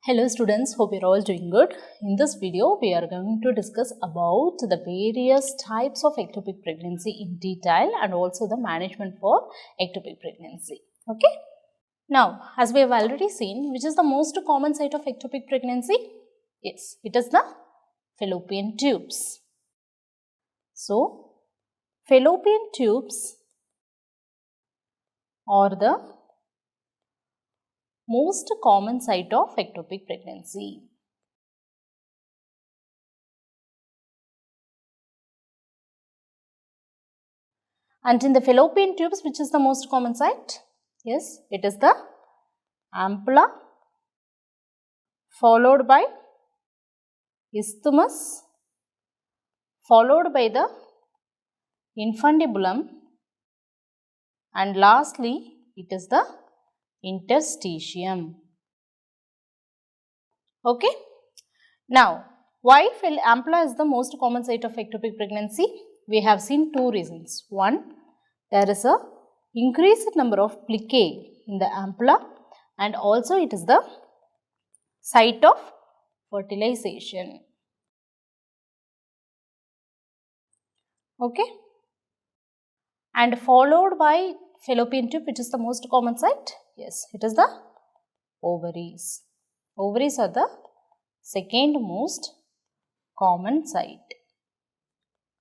Hello students, hope you're all doing good. In this video, we are going to discuss about the various types of ectopic pregnancy in detail and also the management for ectopic pregnancy. Okay. Now, as we have already seen, which is the most common site of ectopic pregnancy? Yes, it is the fallopian tubes. So, fallopian tubes are the most common site of ectopic pregnancy. And in the fallopian tubes, which is the most common site? Yes, it is the ampulla, followed by isthmus, followed by the infundibulum, and lastly, it is the interstitium. Okay. Now, why ampulla is the most common site of ectopic pregnancy? We have seen two reasons. One, there is a increased number of plicae in the ampulla, and also it is the site of fertilization. Okay. And followed by fallopian tube, which is the most common site? Yes, it is the ovaries. Ovaries are the second most common site,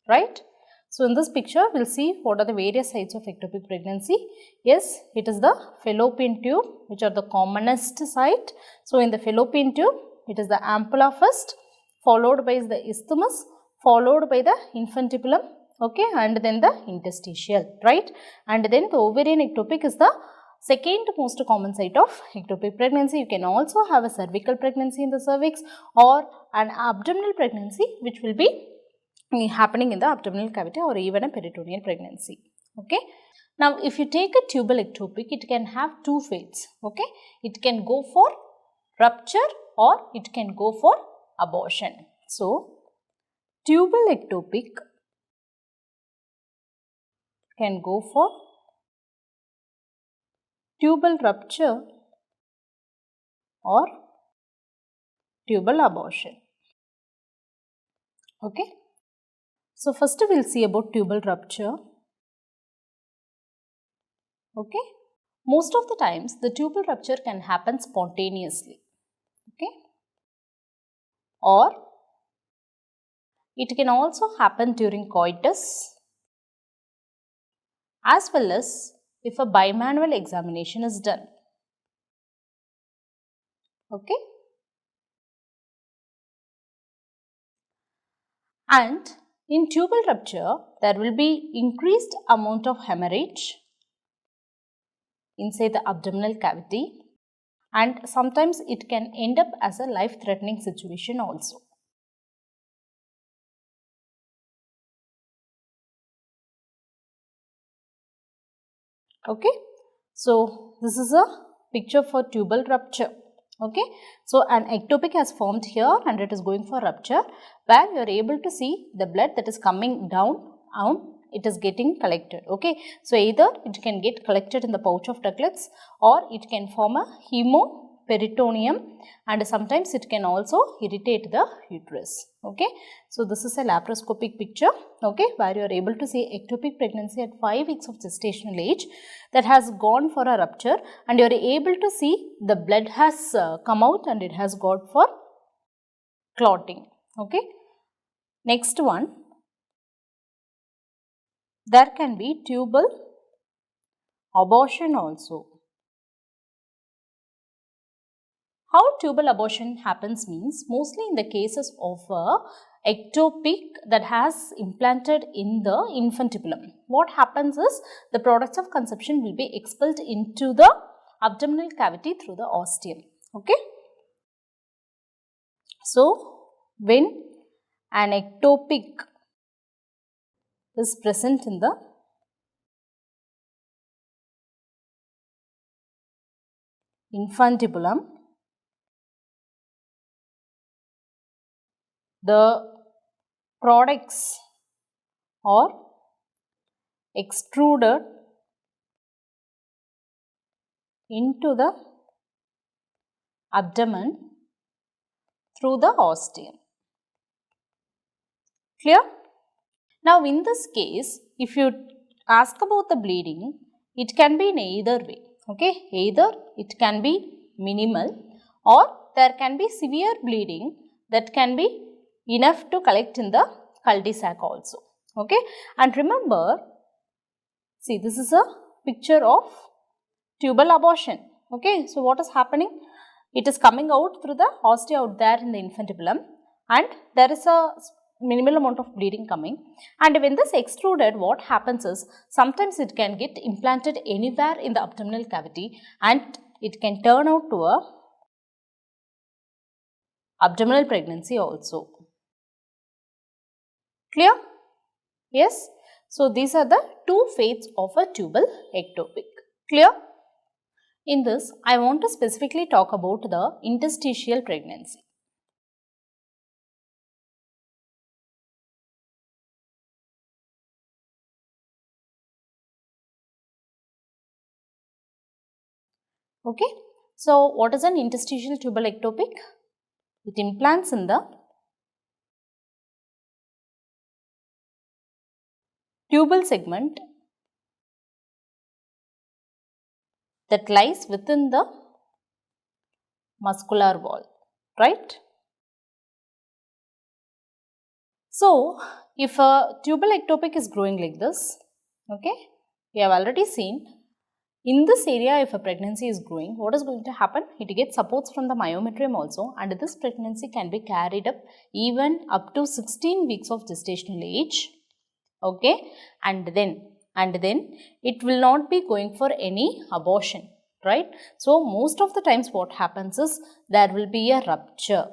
right? So, in this picture, we will see what are the various sites of ectopic pregnancy. Yes, it is the fallopian tube, which are the commonest site. So, in the fallopian tube, it is the ampulla first, followed by the isthmus, followed by the infundibulum, okay, and then the interstitial, right? And then the ovarian ectopic is the second most common site of ectopic pregnancy. You can also have a cervical pregnancy in the cervix or an abdominal pregnancy, which will be happening in the abdominal cavity, or even a peritoneal pregnancy. Okay. Now, if you take a tubal ectopic, it can have two fates. Okay. It can go for rupture or it can go for abortion. So, tubal ectopic can go for tubal rupture or tubal abortion. Okay. So, first we will see about tubal rupture. Okay. Most of the times the tubal rupture can happen spontaneously. Okay. Or it can also happen during coitus, as well as if a bimanual examination is done. Okay. And in tubal rupture, there will be increased amount of hemorrhage inside the abdominal cavity, and sometimes it can end up as a life-threatening situation also. Okay. So, this is a picture for tubal rupture. Okay. So, an ectopic has formed here and it is going for rupture, where you are able to see the blood that is coming down, it is getting collected. Okay. So, either it can get collected in the pouch of ductlets or it can form a hemoperitoneum, and sometimes it can also irritate the uterus. Okay. So, this is a laparoscopic picture, okay, where you are able to see ectopic pregnancy at 5 weeks of gestational age that has gone for a rupture, and you are able to see the blood has come out and it has got for clotting. Okay. Next one, there can be tubal abortion also. How tubal abortion happens means, mostly in the cases of a ectopic that has implanted in the infundibulum. What happens is, the products of conception will be expelled into the abdominal cavity through the ostium. Okay. So, when an ectopic is present in the infundibulum, the products are extruded into the abdomen through the ostium. Clear? Now in this case, if you ask about the bleeding, it can be in either way. Okay, either it can be minimal or there can be severe bleeding that can be enough to collect in the cul-de-sac also. Okay, and remember, see, this is a picture of tubal abortion. Okay, so what is happening? It is coming out through the ostia out there in the infantibulum, and there is a minimal amount of bleeding coming, and when this extruded, what happens is sometimes it can get implanted anywhere in the abdominal cavity and it can turn out to a abdominal pregnancy also. Clear? Yes. So these are the two fates of a tubal ectopic. Clear? In this, I want to specifically talk about the interstitial pregnancy. Okay. So what is an interstitial tubal ectopic? It implants in the tubal segment that lies within the muscular wall, right? So, if a tubal ectopic is growing like this, okay, we have already seen in this area if a pregnancy is growing, what is going to happen? It gets supports from the myometrium also, and this pregnancy can be carried up even up to 16 weeks of gestational age, okay, and then it will not be going for any abortion, right? So, most of the times what happens is there will be a rupture.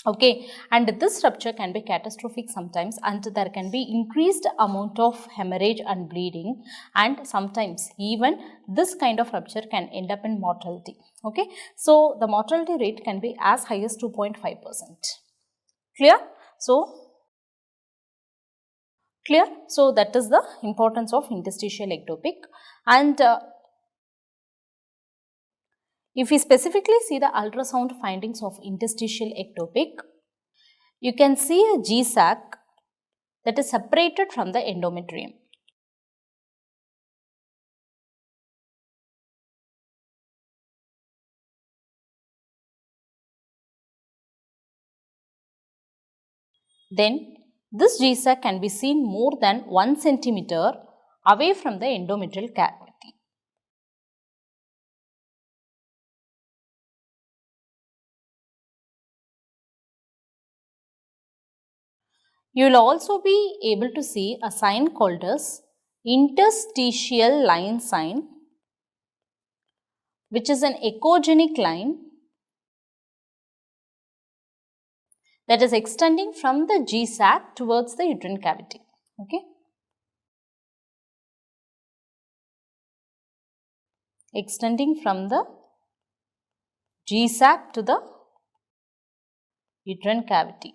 Okay, and this rupture can be catastrophic sometimes, and there can be increased amount of hemorrhage and bleeding, and sometimes even this kind of rupture can end up in mortality. Okay, so the mortality rate can be as high as 2.5%. Clear? Clear? So that is the importance of interstitial ectopic. And if we specifically see the ultrasound findings of interstitial ectopic, you can see a G-sac that is separated from the endometrium. Then this G-sac can be seen more than 1 centimeter away from the endometrial cavity. You will also be able to see a sign called as interstitial line sign, which is an echogenic line that is extending from the G-sac towards the uterine cavity. Okay. Extending from the G-sac to the uterine cavity.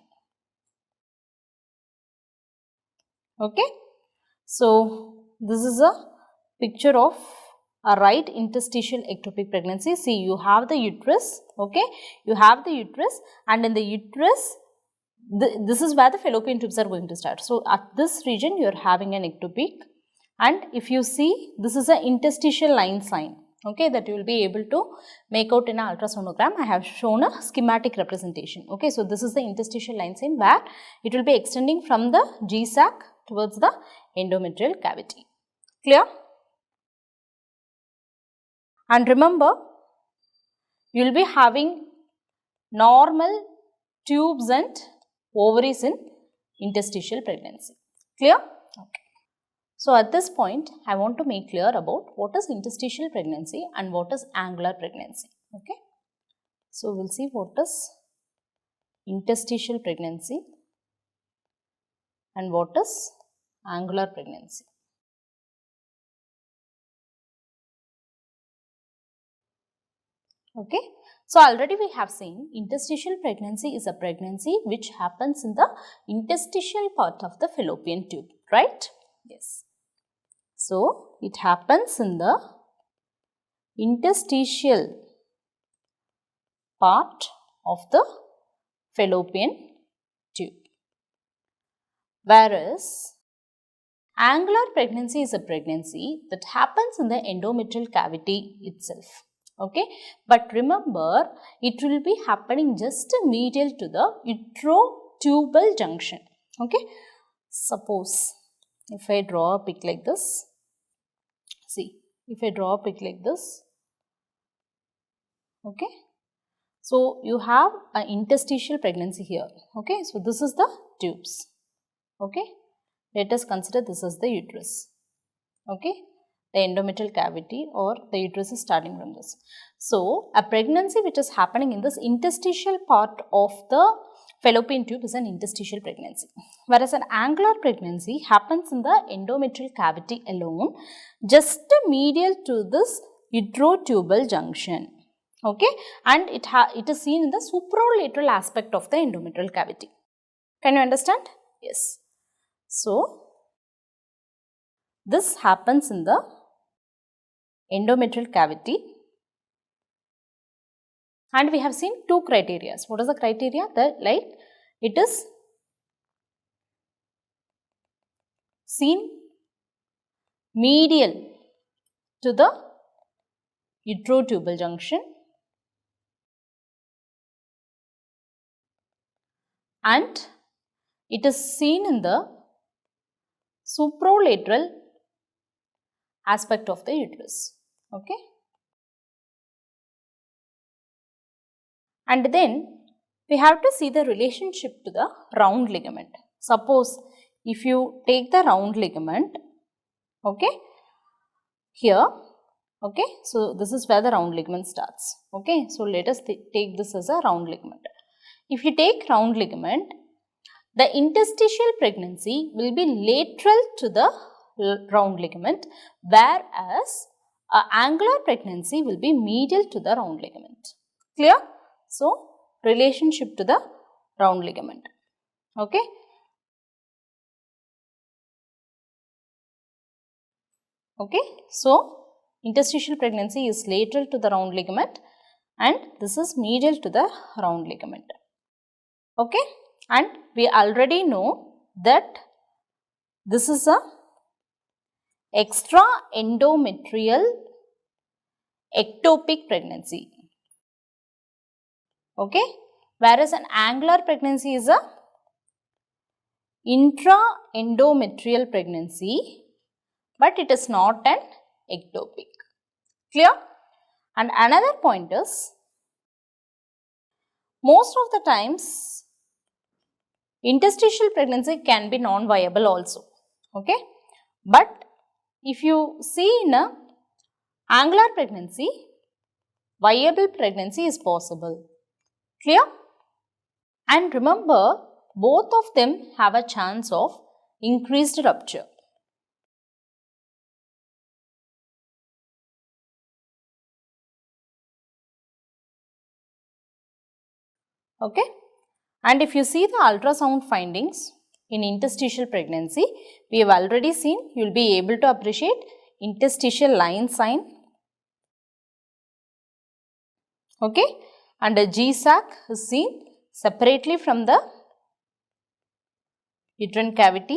Okay. So, this is a picture of a right interstitial ectopic pregnancy. See, you have the uterus, okay, you have the uterus, and in the uterus, this is where the fallopian tubes are going to start. So, at this region, you are having an ectopic, and if you see, this is an interstitial line sign, okay, that you will be able to make out in an ultrasonogram. I have shown a schematic representation, okay. So, this is the interstitial line sign where it will be extending from the G-sac towards the endometrial cavity. Clear? And remember, you will be having normal tubes and ovaries in interstitial pregnancy. Clear? Okay. So, at this point, I want to make clear about what is interstitial pregnancy and what is angular pregnancy. Okay. So, we will see what is interstitial pregnancy and what is angular pregnancy. Okay. So, already we have seen interstitial pregnancy is a pregnancy which happens in the interstitial part of the fallopian tube, right? Yes. So, it happens in the interstitial part of the fallopian tube. Whereas angular pregnancy is a pregnancy that happens in the endometrial cavity itself. Okay, but remember, it will be happening just medial to the uterotubal junction. Okay, suppose if I draw a pic like this, see, if I draw a pic like this, okay, so you have an interstitial pregnancy here. Okay, so this is the tubes. Okay, let us consider this as the uterus. Okay, the endometrial cavity or the uterus is starting from this. So, a pregnancy which is happening in this interstitial part of the fallopian tube is an interstitial pregnancy. Whereas an angular pregnancy happens in the endometrial cavity alone, just medial to this uterotubal junction. Okay, and it is seen in the supralateral aspect of the endometrial cavity. Can you understand? Yes. So, this happens in the endometrial cavity, and we have seen two criteria. What is the criteria? It is seen medial to the uterotubal junction and it is seen in the supralateral aspect of the uterus. Okay. And then we have to see the relationship to the round ligament. Suppose if you take the round ligament, okay, here, okay, so this is where the round ligament starts. Okay, so let us take this as a round ligament. If you take round ligament, the interstitial pregnancy will be lateral to the round ligament, whereas angular pregnancy will be medial to the round ligament. Clear? So, relationship to the round ligament. Okay. Okay. So, interstitial pregnancy is lateral to the round ligament and this is medial to the round ligament. Okay. And we already know that this is a extra endometrial ectopic pregnancy. Okay, whereas an angular pregnancy is a intra-endometrial pregnancy, but it is not an ectopic. Clear? And another point is, most of the times, interstitial pregnancy can be non-viable also. Okay, but if you see in a angular pregnancy, viable pregnancy is possible. Clear? And remember, both of them have a chance of increased rupture. Okay? And if you see the ultrasound findings in interstitial pregnancy, we have already seen, you will be able to appreciate interstitial line sign. Okay? And a G-sac is seen separately from the uterine cavity.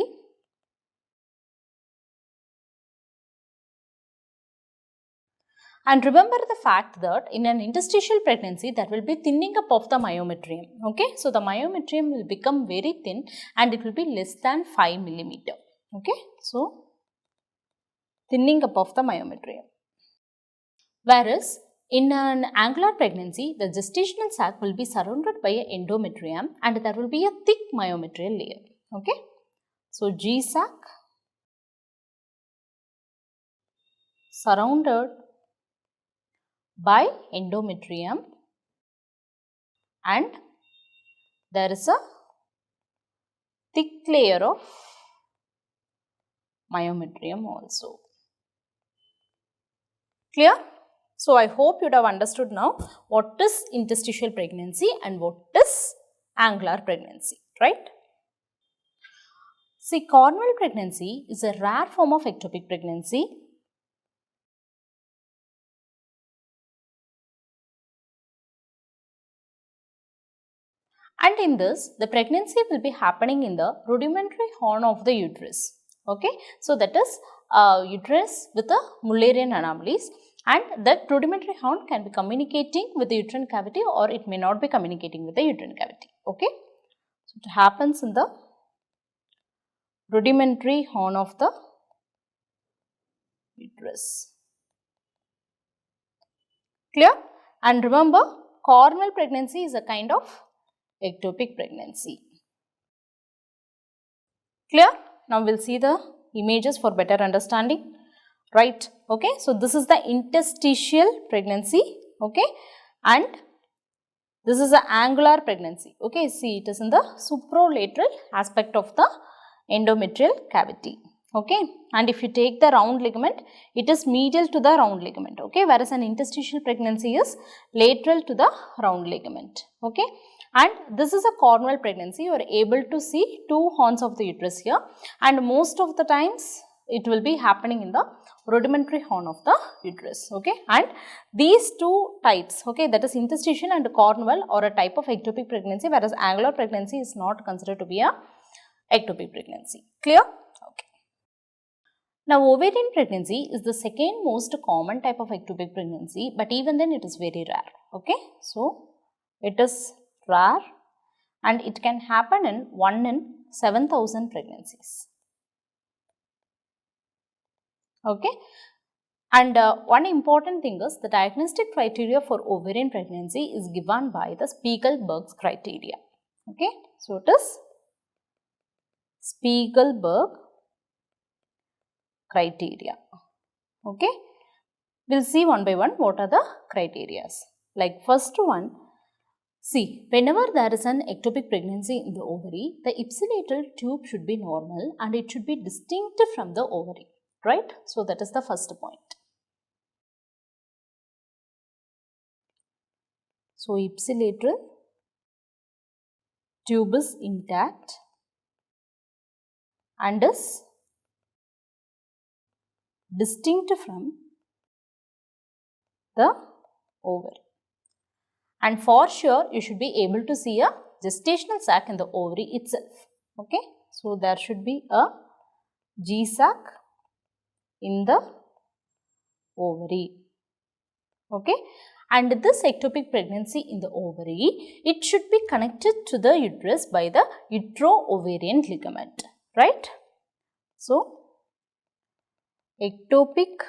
And remember the fact that in an interstitial pregnancy, there will be thinning up of the myometrium. Okay, so the myometrium will become very thin and it will be less than 5 millimeter. Okay, so thinning up of the myometrium. Whereas in an angular pregnancy, the gestational sac will be surrounded by an endometrium and there will be a thick myometrial layer. Okay, so G-sac surrounded by endometrium and there is a thick layer of myometrium also. Clear? So, I hope you would have understood now what is interstitial pregnancy and what is angular pregnancy, right? See, Cornual pregnancy is a rare form of ectopic pregnancy. And in this, the pregnancy will be happening in the rudimentary horn of the uterus. Okay, so that is uterus with the Mullerian anomalies, and that rudimentary horn can be communicating with the uterine cavity or it may not be communicating with the uterine cavity. Okay, so it happens in the rudimentary horn of the uterus. Clear? And remember, Cornual pregnancy is a kind of ectopic pregnancy. Clear? Now we will see the images for better understanding. Right? Okay. So this is the interstitial pregnancy. Okay. And this is the angular pregnancy. Okay. See, it is in the supralateral aspect of the endometrial cavity. Okay. And if you take the round ligament, it is medial to the round ligament. Okay. Whereas an interstitial pregnancy is lateral to the round ligament. Okay. And this is a Cornual pregnancy. You are able to see two horns of the uterus here, and most of the times it will be happening in the rudimentary horn of the uterus. Okay. And these two types, okay, that is interstitial and Cornual, are a type of ectopic pregnancy, whereas angular pregnancy is not considered to be a ectopic pregnancy. Clear? Okay. Now, ovarian pregnancy is the second most common type of ectopic pregnancy, but even then it is very rare. Okay. So, it is rare and it can happen in 1 in 7,000 pregnancies. Okay. And one important thing is the diagnostic criteria for ovarian pregnancy is given by the Spiegelberg's criteria. Okay. So, it is Spiegelberg criteria. Okay. We will see one by one what are the criteria. Like first one, see, whenever there is an ectopic pregnancy in the ovary, the ipsilateral tube should be normal and it should be distinct from the ovary, right? So, that is the first point. So, ipsilateral tube is intact and is distinct from the ovary. And for sure, you should be able to see a gestational sac in the ovary itself. Okay. So, there should be a G-sac in the ovary. Okay. And this ectopic pregnancy in the ovary, it should be connected to the uterus by the utero-ovarian ligament. Right. So, ectopic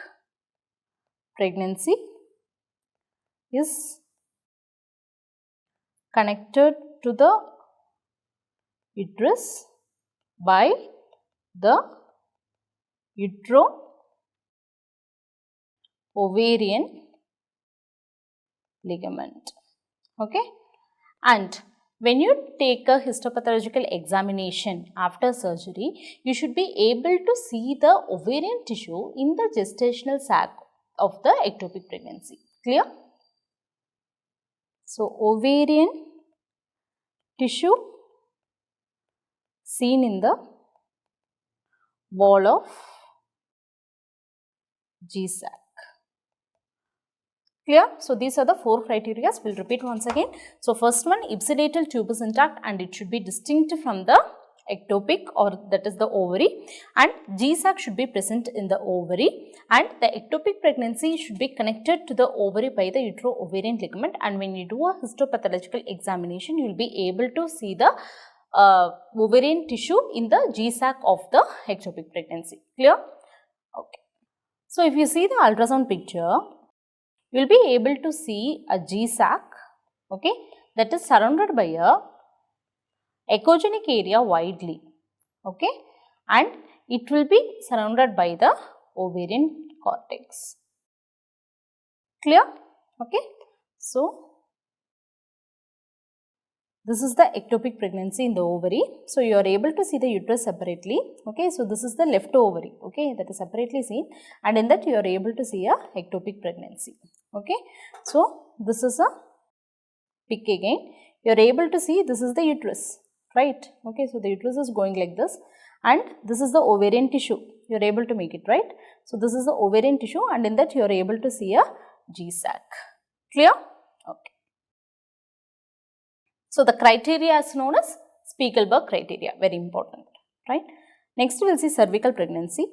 pregnancy is connected to the uterus by the utero-ovarian ligament. Okay. And when you take a histopathological examination after surgery, you should be able to see the ovarian tissue in the gestational sac of the ectopic pregnancy. Clear? So, ovarian tissue seen in the wall of G-sac. Clear? So, these are the 4 criteria. We will repeat once again. So, first one, ipsilateral tube is intact and it should be distinct from the ectopic, or that is the ovary, and G-sac should be present in the ovary, and the ectopic pregnancy should be connected to the ovary by the utero-ovarian ligament, and when you do a histopathological examination, you will be able to see the ovarian tissue in the G-sac of the ectopic pregnancy. Clear? Okay. So, if you see the ultrasound picture, you will be able to see a G-sac, okay, that is surrounded by a echogenic area widely, okay, and it will be surrounded by the ovarian cortex. Clear? Okay. So, this is the ectopic pregnancy in the ovary. So, you are able to see the uterus separately. Okay. So, this is the left ovary, okay, that is separately seen, and in that you are able to see a ectopic pregnancy. Okay. So, this is a pic again. You are able to see this is the uterus, right? Okay. So, the uterus is going like this, and this is the ovarian tissue. You are able to make it, right? So, this is the ovarian tissue, and in that you are able to see a G-sac. Clear? Okay. So, the criteria is known as Spiegelberg criteria, very important, right. Next, we will see cervical pregnancy.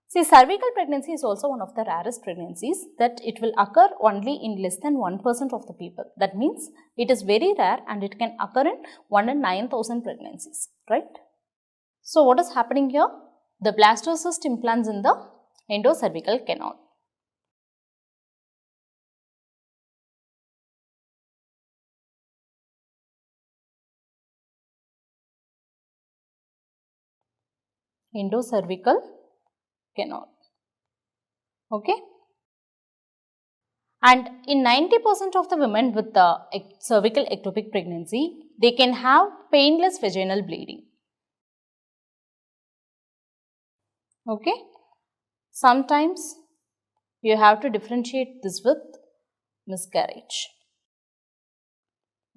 See, cervical pregnancy is also one of the rarest pregnancies, that it will occur only in less than 1% of the people. That means it is very rare and it can occur in 1 in 9,000 pregnancies, right. So, what is happening here? The blastocyst implants in the endocervical canal. Endocervical canal. Okay. And in 90% of the women with the cervical ectopic pregnancy, they can have painless vaginal bleeding. Okay. Sometimes you have to differentiate this with miscarriage.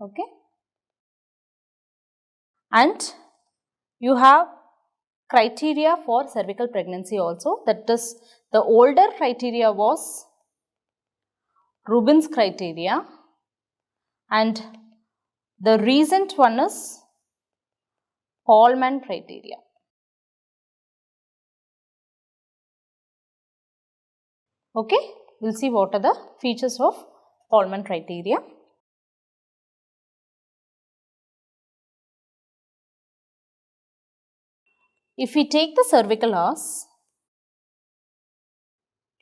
Okay. And you have criteria for cervical pregnancy also, that is, the older criteria was Rubin's criteria and the recent one is Hallman criteria. Okay, we will see what are the features of Hallman criteria. If we take the cervical os,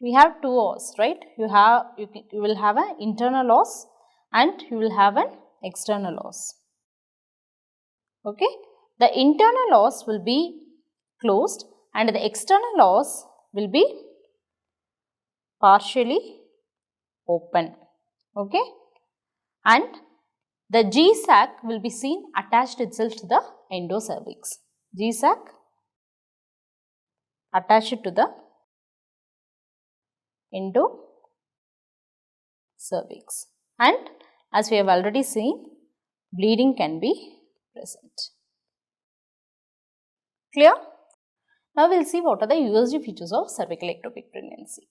we have two os, right? You will have an internal os and you will have an external os. Okay, the internal os will be closed and the external os will be partially open. Okay, and the G-sac will be seen attached itself to the endocervix. G-sac attached to the endocervix, and as we have already seen, bleeding can be present. Clear? Now we will see what are the USG features of cervical ectopic pregnancy.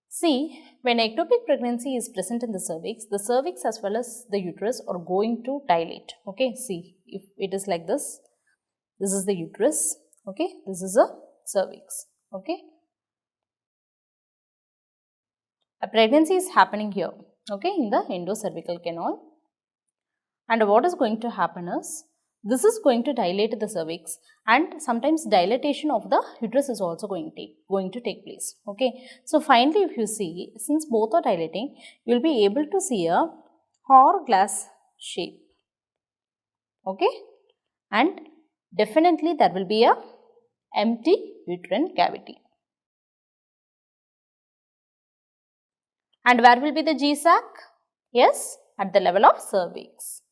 See, when ectopic pregnancy is present in the cervix as well as the uterus are going to dilate. Okay, see, if it is like this, this is the uterus, okay, this is a cervix, okay. A pregnancy is happening here, okay, in the endocervical canal, and what is going to happen is, this is going to dilate the cervix and sometimes dilatation of the uterus is also going to take place, okay. So, finally, if you see, since both are dilating, you will be able to see a hourglass shape, okay, and definitely there will be a empty uterine cavity. And where will be the G-sac? Yes, at the level of cervix.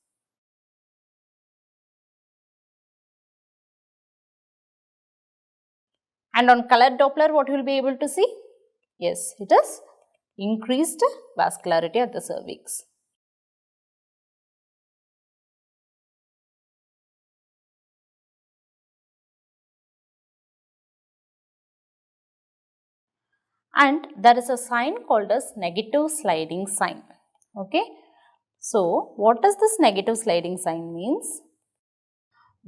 And on colored Doppler, what you will be able to see? Yes, it is increased vascularity at the cervix. And there is a sign called as negative sliding sign. Okay. So, what does this negative sliding sign means?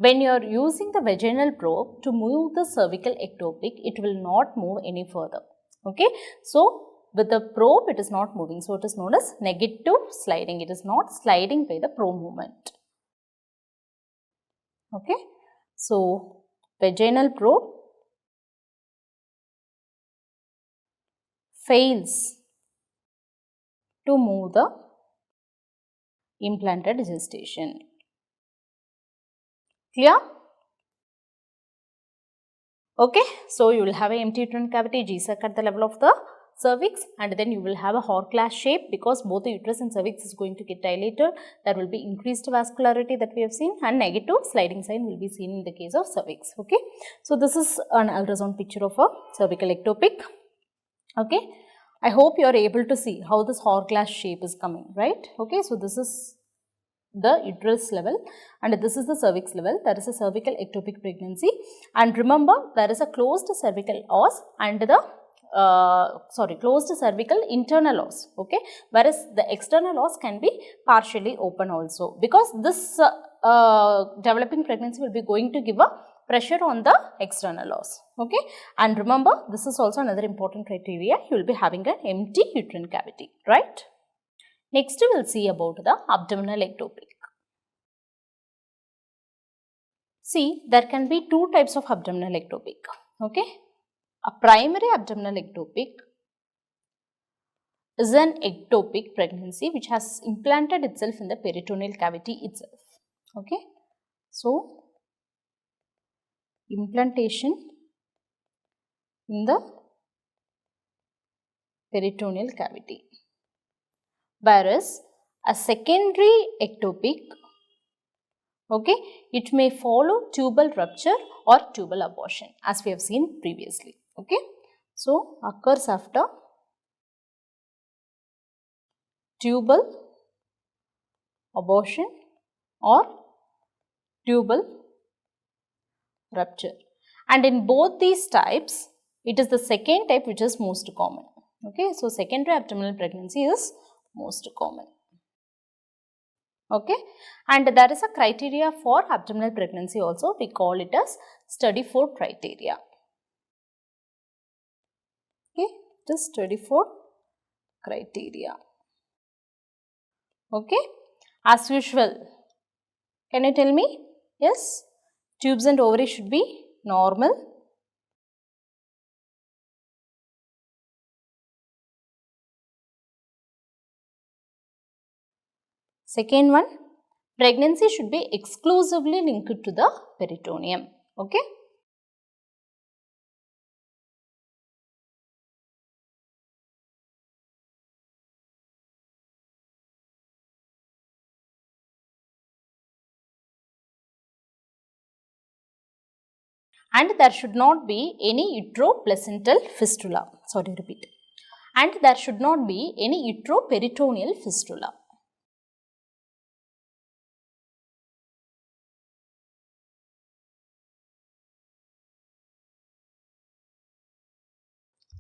When you are using the vaginal probe to move the cervical ectopic, it will not move any further. Okay. So, with the probe it is not moving. So, it is known as negative sliding. It is not sliding by the probe movement. Okay. So, vaginal probe fails to move the implanted gestation. Clear? Okay, so you will have an empty uterine cavity, G-sac at the level of the cervix, and then you will have a hourglass shape because both the uterus and cervix is going to get dilated. There will be increased vascularity that we have seen, and negative sliding sign will be seen in the case of cervix. Okay, so this is an ultrasound picture of a cervical ectopic. Okay, I hope you are able to see how this hourglass shape is coming, right? Okay, so this is the uterus level, and this is the cervix level. There is a cervical ectopic pregnancy, and remember there is a closed cervical os and the closed cervical internal os, okay, whereas the external os can be partially open also, because this developing pregnancy will be going to give a pressure on the external os, okay. And remember, this is also another important criteria, you will be having an empty uterine cavity, right. Next we will see about the abdominal ectopic. See, there can be two types of abdominal ectopic, okay. A primary abdominal ectopic is an ectopic pregnancy which has implanted itself in the peritoneal cavity itself, okay. So, implantation in the peritoneal cavity, whereas a secondary ectopic, okay, it may follow tubal rupture or tubal abortion as we have seen previously, okay. So, occurs after tubal abortion or tubal rupture, and in both these types it is the second type which is most common, okay. So, secondary abdominal pregnancy is most common, okay. And there is a criteria for abdominal pregnancy also, we call it as study for criteria, okay, it is study for criteria, okay. As usual, can you tell me? Yes, tubes and ovaries should be normal. Second one, pregnancy should be exclusively linked to the peritoneum, okay. And there should not be any uteroplacental fistula, and there should not be any uteroperitoneal fistula.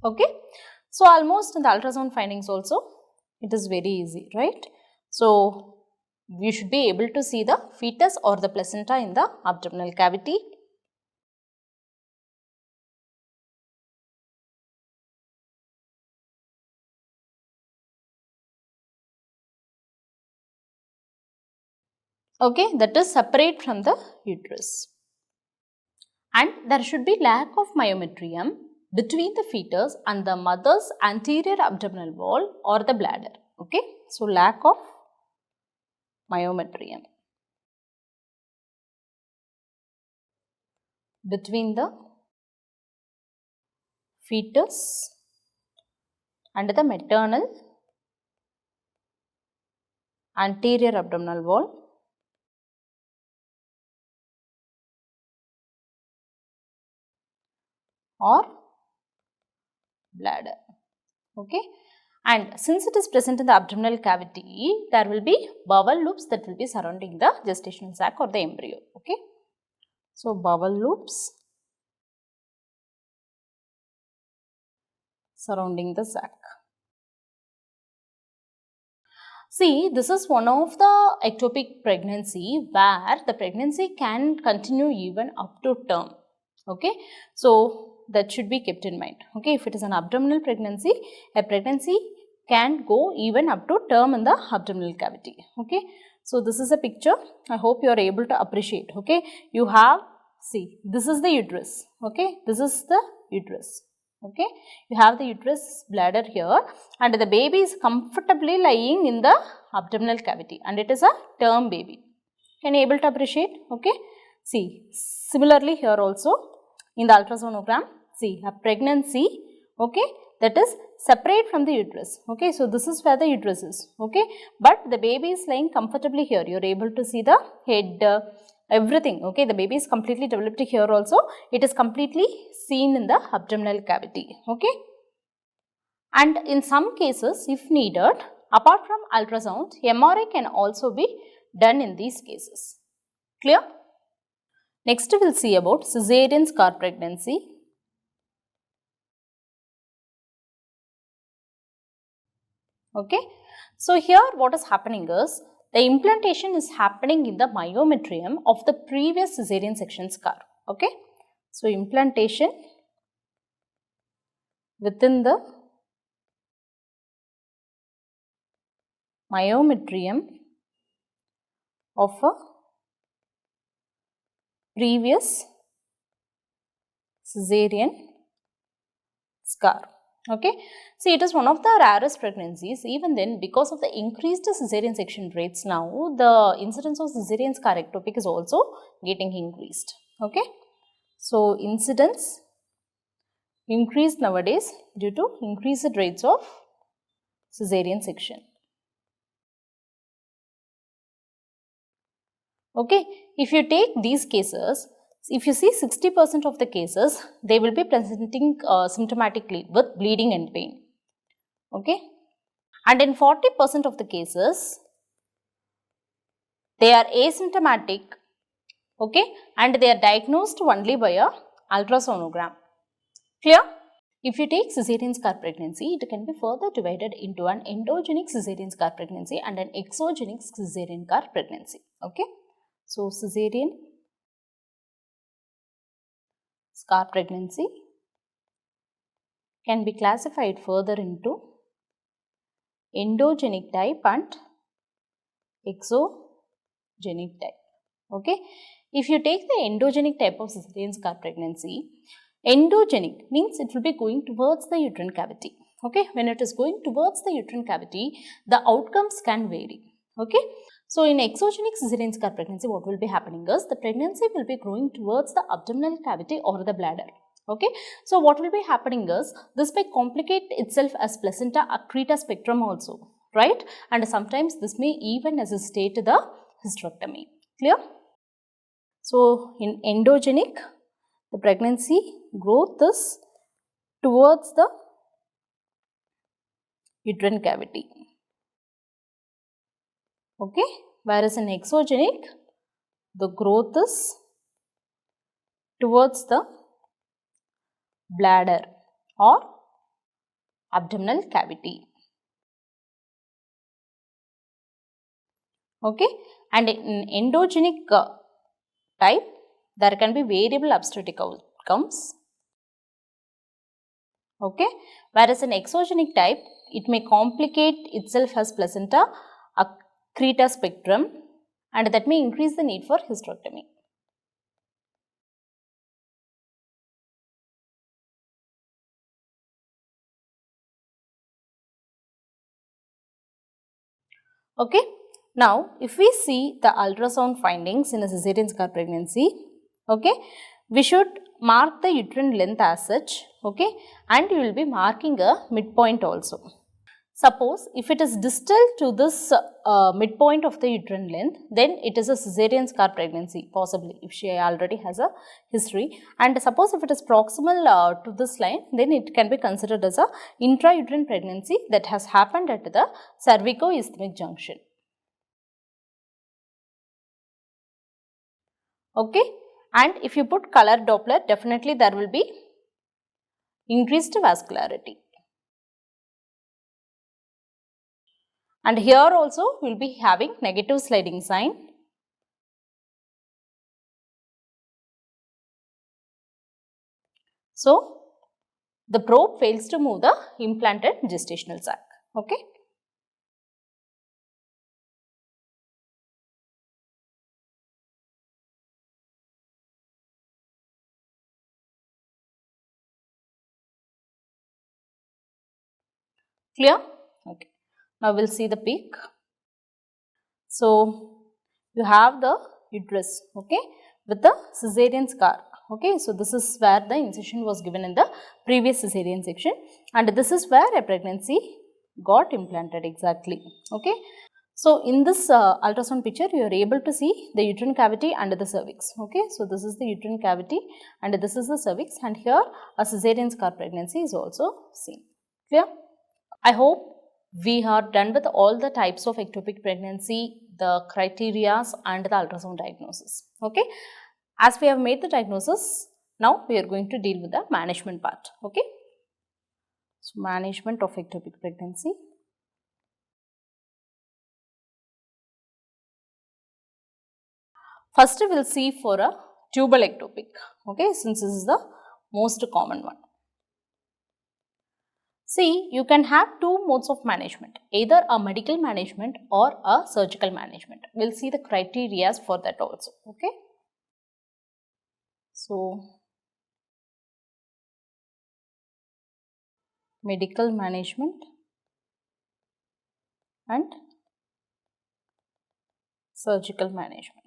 Okay, so almost in the ultrasound findings also it is very easy, right. So, we should be able to see the fetus or the placenta in the abdominal cavity. Okay, that is separate from the uterus, and there should be lack of myometrium between the fetus and the mother's anterior abdominal wall or the bladder, okay. So, lack of myometrium between the fetus and the maternal anterior abdominal wall or bladder, okay. And since it is present in the abdominal cavity, there will be bowel loops that will be surrounding the gestational sac or the embryo, okay. So, bowel loops surrounding the sac. See, this is one of the ectopic pregnancy where the pregnancy can continue even up to term, okay. So, that should be kept in mind, okay. If it is an abdominal pregnancy, a pregnancy can go even up to term in the abdominal cavity, okay. So, this is a picture, I hope you are able to appreciate, okay. You have, see, this is the uterus, okay, this is the uterus, okay. You have the uterus bladder here and the baby is comfortably lying in the abdominal cavity and it is a term baby. Can you able to appreciate, okay. See, similarly here also in the ultrasonogram, see a pregnancy, okay, that is separate from the uterus, okay. So, this is where the uterus is, okay, but the baby is lying comfortably here, you are able to see the head, everything, okay. The baby is completely developed here also, it is completely seen in the abdominal cavity, okay. And in some cases, if needed, apart from ultrasound, MRI can also be done in these cases. Clear? Next we will see about cesarean scar pregnancy. Okay. So here what is happening is the implantation is happening in the myometrium of the previous cesarean section scar. Okay. So implantation within the myometrium of a previous cesarean scar. Okay. See, it is one of the rarest pregnancies. Even then, because of the increased cesarean section rates now, the incidence of cesarean scar ectopic is also getting increased. Okay. So, incidence increased nowadays due to increased rates of cesarean section. Okay. If you take these cases, if you see 60% of the cases, they will be presenting symptomatically with bleeding and pain. Okay. And in 40% of the cases, they are asymptomatic, okay, and they are diagnosed only by a ultrasonogram. Clear? If you take cesarean scar pregnancy, it can be further divided into an endogenic cesarean scar pregnancy and an exogenic cesarean scar pregnancy. Okay. So, cesarean scar pregnancy can be classified further into endogenic type and exogenic type. Okay. If you take the endogenic type of cesarean scar pregnancy, endogenic means it will be going towards the uterine cavity. Okay. When it is going towards the uterine cavity, the outcomes can vary. Okay. So, in exogenic cesarean scar pregnancy, what will be happening is the pregnancy will be growing towards the abdominal cavity or the bladder. Okay. So, what will be happening is this may complicate itself as placenta accreta spectrum also, right? And sometimes this may even necessitate the hysterectomy. Clear? So, in endogenic, the pregnancy growth is towards the uterine cavity. Okay. Whereas in exogenic, the growth is towards the bladder or abdominal cavity. Okay. And in endogenic type, there can be variable obstetric outcomes. Okay. Whereas in exogenic type, it may complicate itself as placenta accreta spectrum, and that may increase the need for hysterectomy. Okay. Now, if we see the ultrasound findings in a cesarean scar pregnancy, okay, we should mark the uterine length as such, okay, and you will be marking a midpoint also. Suppose if it is distal to this midpoint of the uterine length, then it is a cesarean scar pregnancy, possibly if she already has a history. And suppose if it is proximal to this line, then it can be considered as a intrauterine pregnancy that has happened at the cervico-isthmic junction. Okay. And if you put color Doppler, definitely there will be increased vascularity. And here also we will be having negative sliding sign. So, the probe fails to move the implanted gestational sac. Okay. Clear? Okay. Now, we will see the peak. So, you have the uterus, okay, with the cesarean scar. Okay, so this is where the incision was given in the previous cesarean section, and this is where a pregnancy got implanted exactly. Okay. So, in this ultrasound picture, you are able to see the uterine cavity and the cervix. Okay. So, this is the uterine cavity and this is the cervix, and here a cesarean scar pregnancy is also seen. Clear? I hope we are done with all the types of ectopic pregnancy the criteria and the ultrasound diagnosis. Okay. As we have made the diagnosis, now we are going to deal with the management part. Okay. So, management of ectopic pregnancy. First, we will see for a tubal ectopic. Okay, since this is the most common one. See, you can have two modes of management, either a medical management or a surgical management. We will see the criteria for that also. Okay. So, medical management and surgical management.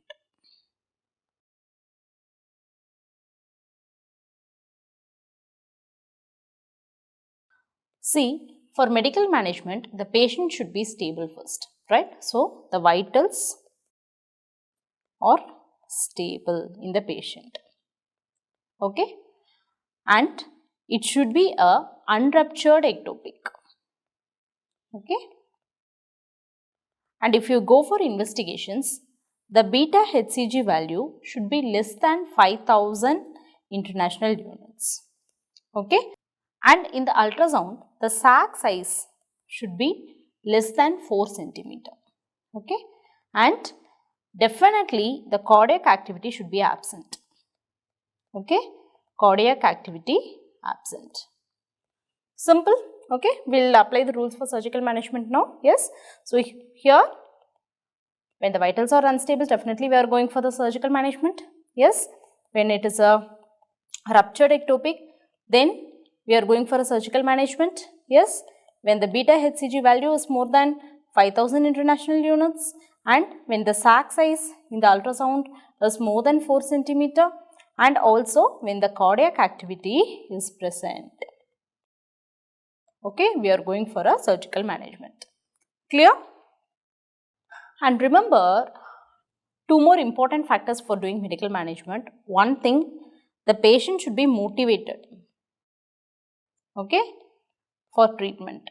See, for medical management, the patient should be stable first, right? So, the vitals are stable in the patient. Okay. And it should be a unruptured ectopic. Okay. And if you go for investigations, the beta HCG value should be less than 5000 international units. Okay. And in the ultrasound, the sac size should be less than 4 centimeter. Okay. And definitely the cardiac activity should be absent. Okay. Cardiac activity absent. Simple. Okay. We will apply the rules for surgical management now. Yes. So, here when the vitals are unstable, definitely we are going for the surgical management. Yes. When it is a ruptured ectopic, then we are going for a surgical management. Yes. When the beta HCG value is more than 5000 international units and when the sac size in the ultrasound is more than 4 centimeter and also when the cardiac activity is present. Okay, we are going for a surgical management. Clear? And remember, two more important factors for doing medical management. One thing, the patient should be motivated. Okay, for treatment.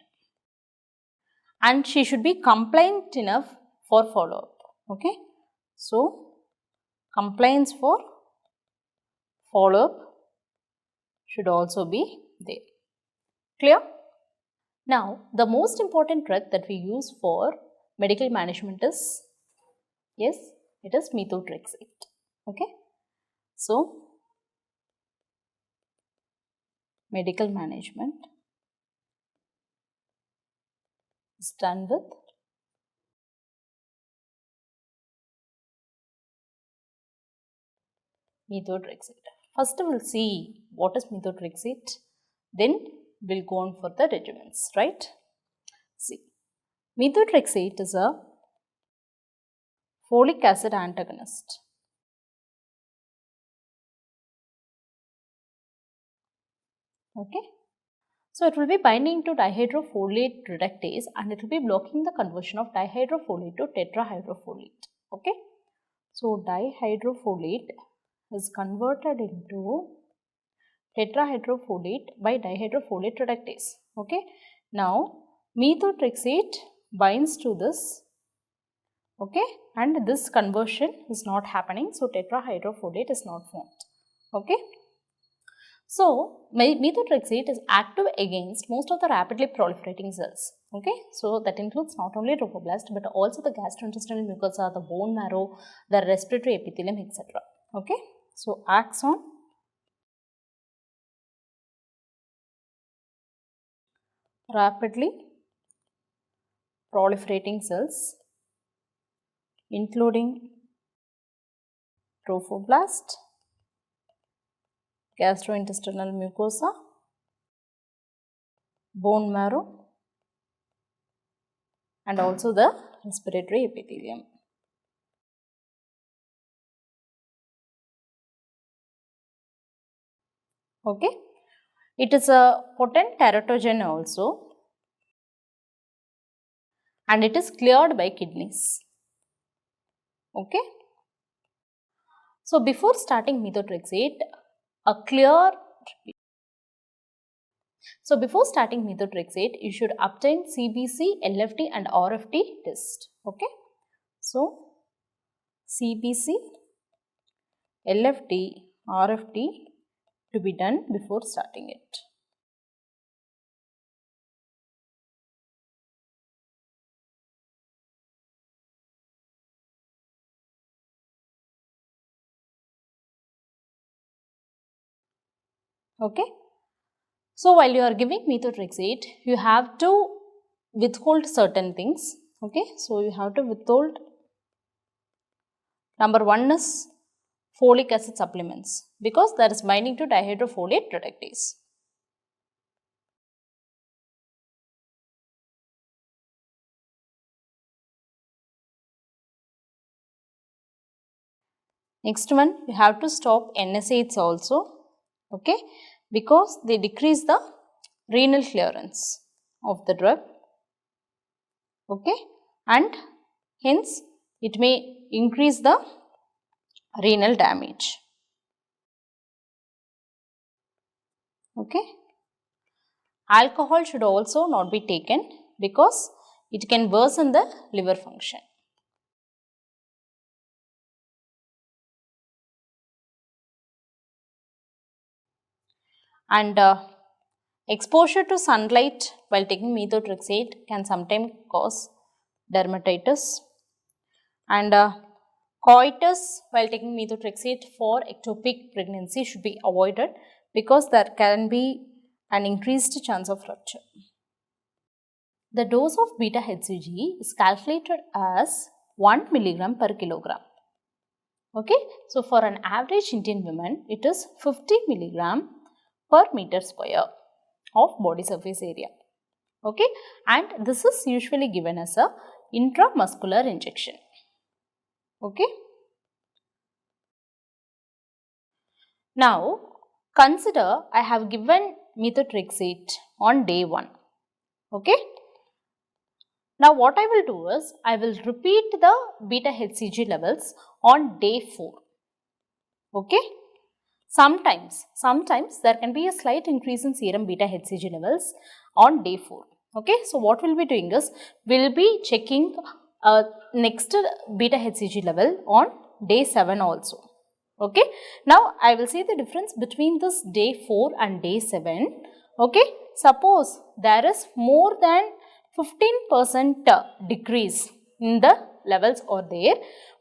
And she should be compliant enough for follow-up. Okay, so compliance for follow-up should also be there. Clear? Now, the most important drug that we use for medical management is, yes, it is methotrexate. Okay. So, medical management is done with methotrexate. First, we will see what is methotrexate, then we will go on for the regimens, right? See, methotrexate is a folic acid antagonist. Okay. So, it will be binding to dihydrofolate reductase and it will be blocking the conversion of dihydrofolate to tetrahydrofolate. Okay. So, dihydrofolate is converted into tetrahydrofolate by dihydrofolate reductase. Okay. Now, methotrexate binds to this, okay, and this conversion is not happening. So, tetrahydrofolate is not formed. Okay. So, methotrexate is active against most of the rapidly proliferating cells. Okay. So, that includes not only trophoblast but also the gastrointestinal mucosa, the bone marrow, the respiratory epithelium, etc. Okay. So, acts on rapidly proliferating cells including trophoblast, gastrointestinal mucosa, bone marrow and also the respiratory epithelium. Okay. It is a potent teratogen also and it is cleared by kidneys. Okay. So, before starting methotrexate, you should obtain CBC, LFT and RFT test. Okay. So, CBC, LFT, RFT to be done before starting it. Okay. So, while you are giving methotrexate, you have to withhold certain things. Okay. So, you have to withhold, number one is folic acid supplements because there is binding to dihydrofolate reductase. Next one, you have to stop NSAIDs also, okay, because they decrease the renal clearance of the drug, okay, and hence it may increase the renal damage, okay. Alcohol should also not be taken because it can worsen the liver function. And exposure to sunlight while taking methotrexate can sometimes cause dermatitis. And coitus while taking methotrexate for ectopic pregnancy should be avoided because there can be an increased chance of rupture. The dose of beta-HCG is calculated as 1 milligram per kilogram. Okay, so for an average Indian woman, it is 50 milligram per meter square of body surface area. Okay, and this is usually given as a intramuscular injection. Okay. Now, consider I have given methotrexate on day 1. Okay. Now, what I will do is, I will repeat the beta-HCG levels on day 4. Okay. Sometimes there can be a slight increase in serum beta-HCG levels on day 4. Okay. So, what we will be doing is, we will be checking next beta-HCG level on day 7 also. Okay. Now, I will see the difference between this day 4 and day 7. Okay. Suppose there is more than 15% decrease in the levels or there.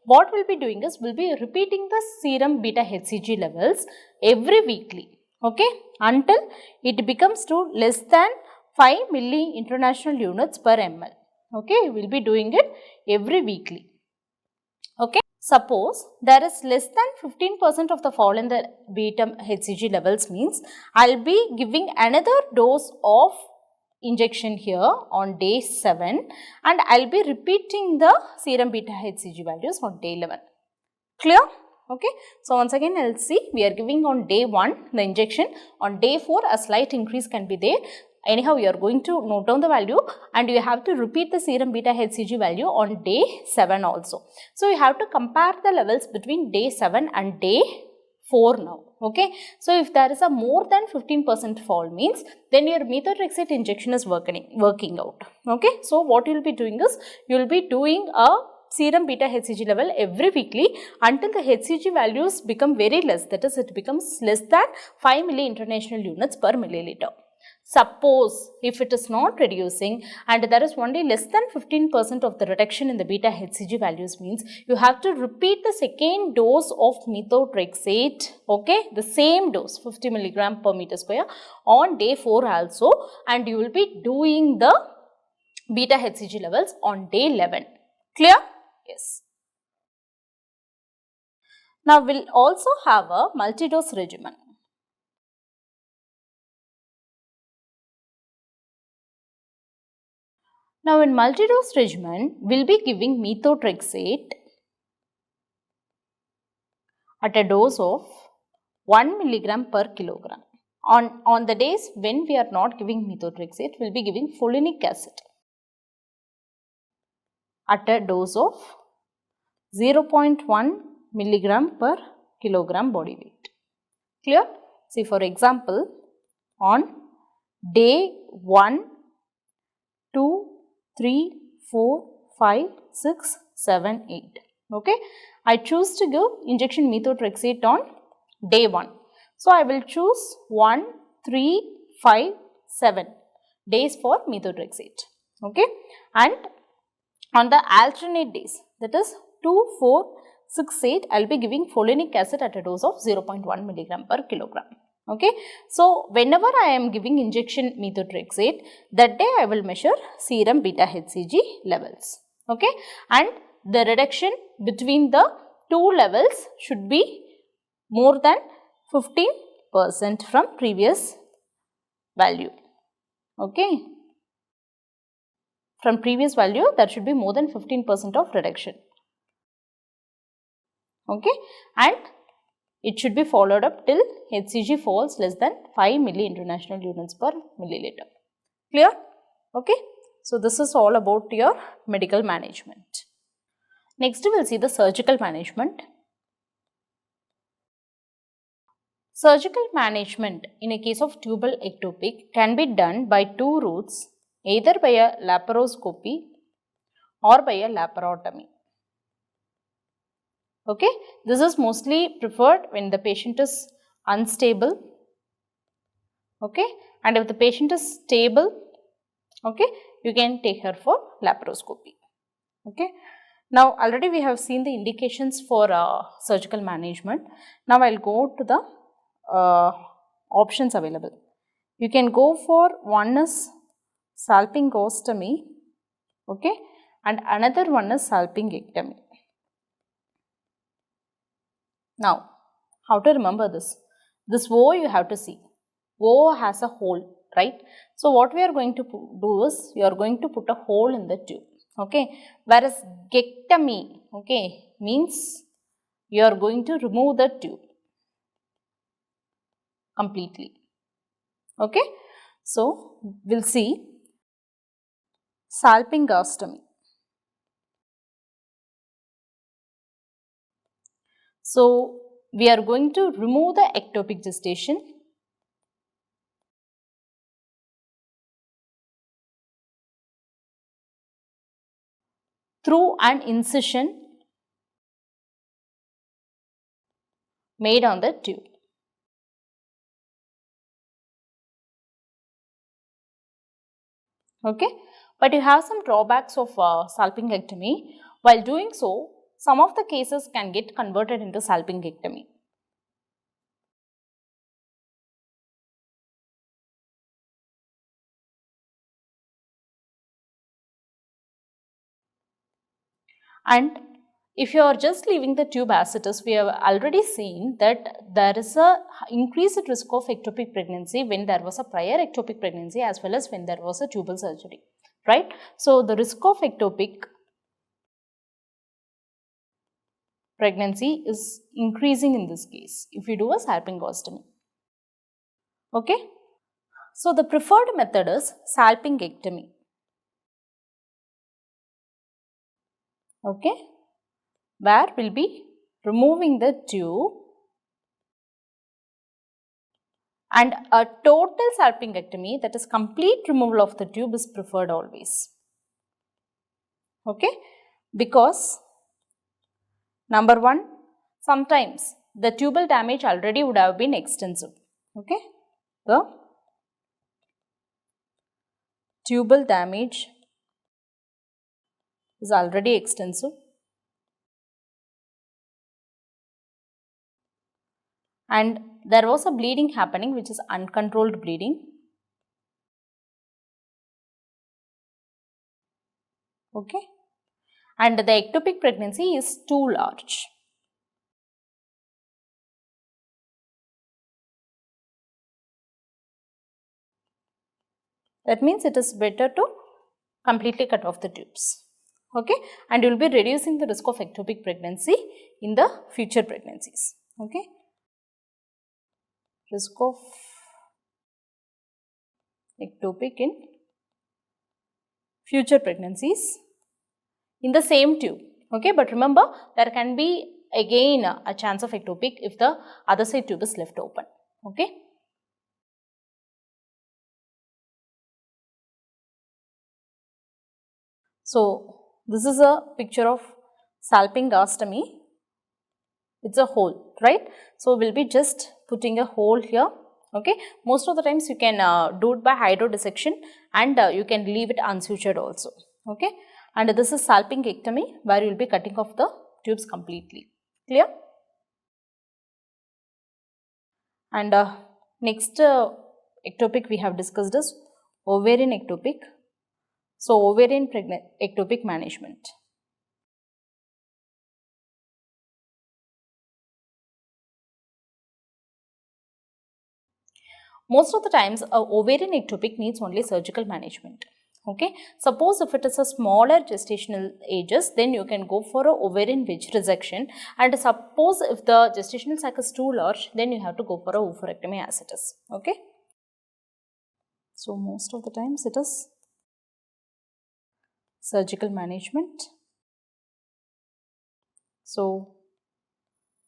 What we will be doing is, we will be repeating the serum beta-HCG levels every weekly. Okay. Until it becomes to less than 5 milli international units per ml. Okay. We will be doing it every weekly. Okay. Suppose there is less than 15% of the fall in the beta-HCG levels means, I will be giving another dose of injection here on day 7 and I will be repeating the serum beta-HCG values on day 11. Clear? Okay. So, once again I will see, we are giving on day 1 the injection, on day 4 a slight increase can be there. Anyhow, you are going to note down the value and you have to repeat the serum beta-HCG value on day 7 also. So, you have to compare the levels between day 7 and day 4 now. Okay. So, if there is a more than 15% fall means, then your methotrexate injection is working out. Okay. So, what you will be doing is, you will be doing a serum beta-HCG level every weekly until the HCG values become very less, that is, it becomes less than 5 milli international units per milliliter. Suppose if it is not reducing and there is only less than 15% of the reduction in the beta-HCG values means, you have to repeat the second dose of methotrexate, okay, the same dose 50 milligram per meter square on day 4 also, and you will be doing the beta-HCG levels on day 11. Clear? Yes. Now, we will also have a multi-dose regimen. Now, in multi-dose regimen, we will be giving methotrexate at a dose of 1 milligram per kilogram. On the days when we are not giving methotrexate, we will be giving folinic acid at a dose of 0.1 milligram per kilogram body weight. Clear? See, for example, on day 1, 2, 3, 4, 5, 6, 7, 8. Okay. I choose to give injection methotrexate on day 1. So, I will choose 1, 3, 5, 7 days for methotrexate. Okay. And on the alternate days, that is 2, 4, 6, 8, I will be giving folinic acid at a dose of 0.1 milligram per kilogram. Okay. So, whenever I am giving injection methotrexate, that day I will measure serum beta HCG levels. Okay. And the reduction between the two levels should be more than 15% from previous value. Okay. From previous value, there should be more than 15% of reduction. Okay. And it should be followed up till HCG falls less than 5 milli-international units per milliliter. Clear? Okay. So, this is all about your medical management. Next, we will see the surgical management. Surgical management in a case of tubal ectopic can be done by two routes, either by a laparoscopy or by a laparotomy. Okay, this is mostly preferred when the patient is unstable. Okay, and if the patient is stable, okay, you can take her for laparoscopy. Okay, now already we have seen the indications for surgical management. Now I will go to the options available. You can go for one is salpingostomy, okay, and another one is salpingectomy. Now, how to remember this? This O you have to see. O has a hole, right? So, what we are going to do is, you are going to put a hole in the tube, okay. Whereas, gectomy, okay, means you are going to remove the tube completely, okay. So, we will see salpingostomy. So, we are going to remove the ectopic gestation through an incision made on the tube. Okay, but you have some drawbacks of salpingectomy. While doing so, some of the cases can get converted into salpingectomy. And if you are just leaving the tube as it is, we have already seen that there is a increased risk of ectopic pregnancy when there was a prior ectopic pregnancy as well as when there was a tubal surgery, right? So, the risk of ectopic pregnancy is increasing in this case if you do a salpingostomy. Okay. So, the preferred method is salpingectomy. Okay, where we will be removing the tube, and a total salpingectomy, that is complete removal of the tube, is preferred always. Okay, because number one, sometimes the tubal damage already would have been extensive. Okay, the tubal damage is already extensive, and there was a bleeding happening which is uncontrolled bleeding. Okay, and the ectopic pregnancy is too large. That means it is better to completely cut off the tubes. Okay, and you will be reducing the risk of ectopic pregnancy in the future pregnancies. Okay, risk of ectopic in future pregnancies in the same tube. Okay, but remember, there can be again a chance of ectopic if the other side tube is left open. Okay. So, this is a picture of salpingostomy, it's a hole, right? So, we will be just putting a hole here. Okay, most of the times you can do it by hydrodissection, and you can leave it unsutured also. Okay, and this is salpingectomy, where you will be cutting off the tubes completely. Clear? And next ectopic we have discussed is ovarian ectopic. So, ovarian ectopic management. Most of the times, ovarian ectopic needs only surgical management. Okay, suppose if it is a smaller gestational ages, then you can go for a ovarian wedge resection, and suppose if the gestational sac is too large, then you have to go for a oophorectomy as it is. Okay, so most of the times it is surgical management. So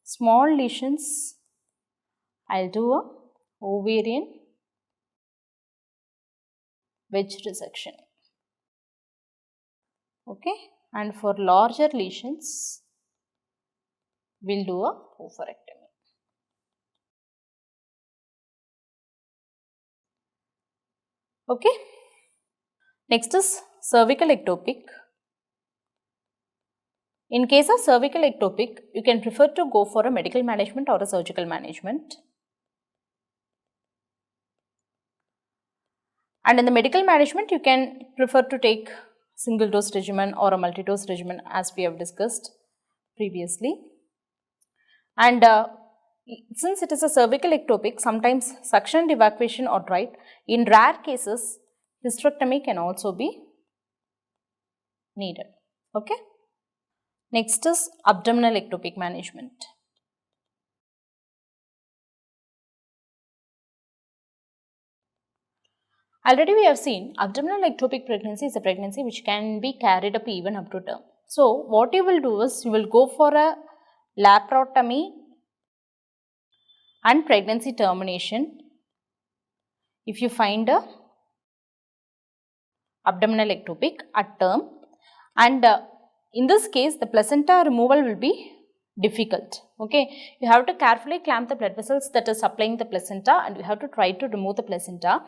small lesions, I'll do a ovarian wedge resection. Okay, and for larger lesions, we'll do a oophorectomy. Okay, next is cervical ectopic. In case of cervical ectopic, you can prefer to go for a medical management or a surgical management. And in the medical management, you can prefer to take single dose regimen or a multi-dose regimen, as we have discussed previously. And since it is a cervical ectopic, sometimes suction and evacuation are right. In rare cases, hysterectomy can also be needed. Okay. Next is abdominal ectopic management. Already we have seen abdominal ectopic pregnancy is a pregnancy which can be carried up even up to term. So, what you will do is you will go for a laparotomy and pregnancy termination if you find a abdominal ectopic at term, and in this case the placenta removal will be difficult. Okay, you have to carefully clamp the blood vessels that are supplying the placenta, and you have to try to remove the placenta.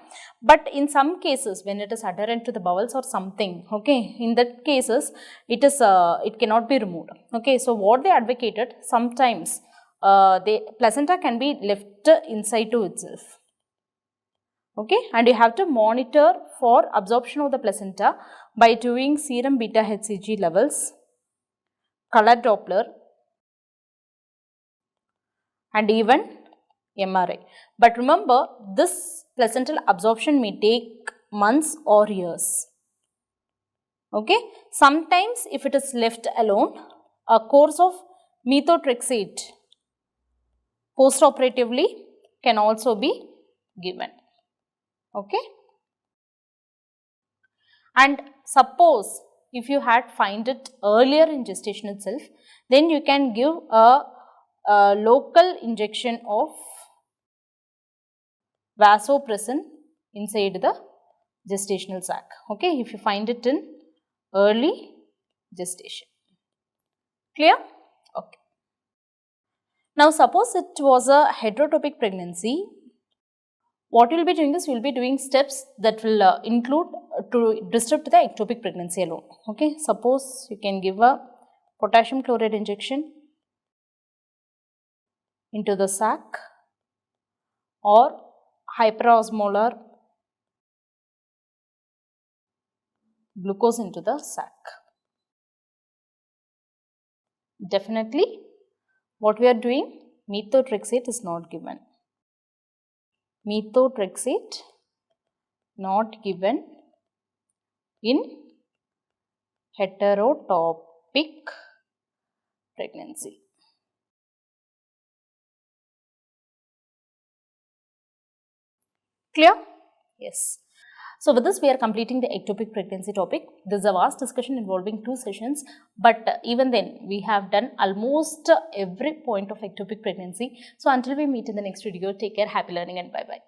But in some cases, when it is adherent to the bowels or something, okay, in that cases it cannot be removed. Okay, so what they advocated, sometimes the placenta can be left inside to itself. Okay, and you have to monitor for absorption of the placenta by doing serum beta HCG levels, color Doppler, and even MRI. But remember, this placental absorption may take months or years. Okay, sometimes if it is left alone, a course of methotrexate postoperatively can also be given. Okay, and suppose if you had find it earlier in gestation itself, then you can give a local injection of vasopressin inside the gestational sac. Okay, if you find it in early gestation. Clear? Okay. Now suppose it was a heterotopic pregnancy. What you will be doing is, you will be doing steps that will include to disrupt the ectopic pregnancy alone. Okay, suppose you can give a potassium chloride injection into the sac, or hyperosmolar glucose into the sac. Definitely, what we are doing, methotrexate is not given. Methotrexate not given in heterotopic pregnancy. Clear? Yes. So, with this we are completing the ectopic pregnancy topic. This is a vast discussion involving 2 sessions, but even then we have done almost every point of ectopic pregnancy. So, until we meet in the next video, take care, happy learning, and bye-bye.